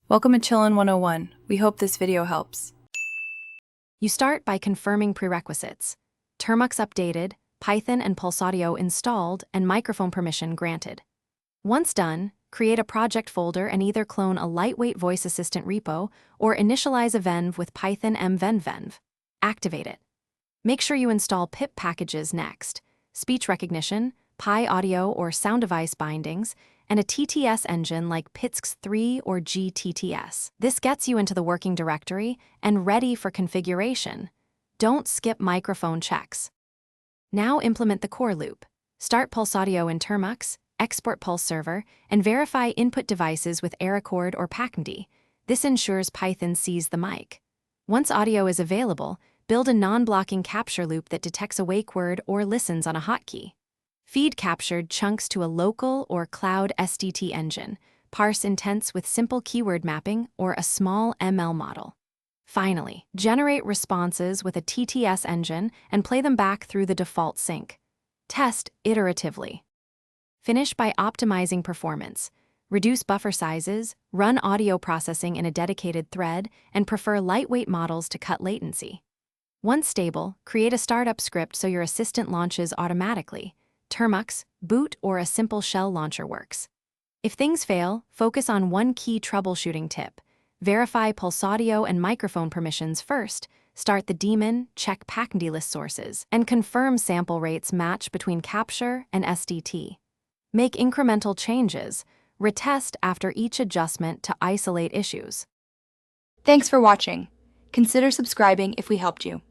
Welcome to Chillin' 101. We hope this video helps. You start by confirming prerequisites. Termux updated, Python and Pulse Audio installed, and microphone permission granted. Once done, create a project folder and either clone a lightweight voice assistant repo or initialize a venv with Python mvenv. Activate it. Make sure you install pip packages next, speech recognition, Pi audio or sound device bindings, and a TTS engine like PITSX3 or GTTS. This gets you into the working directory and ready for configuration. Don't skip microphone checks. Now implement the core loop. Start Pulse Audio in Termux, export Pulse Server, and verify input devices with AirAccord or PacMD. This ensures Python sees the mic. Once audio is available, build a non-blocking capture loop that detects a wake word or listens on a hotkey. Feed captured chunks to a local or cloud SDT engine, parse intents with simple keyword mapping or a small ML model. Finally, generate responses with a TTS engine and play them back through the default sync. Test iteratively. Finish by optimizing performance. Reduce buffer sizes, run audio processing in a dedicated thread, and prefer lightweight models to cut latency. Once stable, create a startup script so your assistant launches automatically. Termux, boot, or a simple shell launcher works. If things fail, focus on one key troubleshooting tip. Verify Pulse Audio and microphone permissions first, start the daemon, check PacMD list sources, and confirm sample rates match between capture and SDT. Make incremental changes, retest after each adjustment to isolate issues. Thanks for watching. Consider subscribing if we helped you.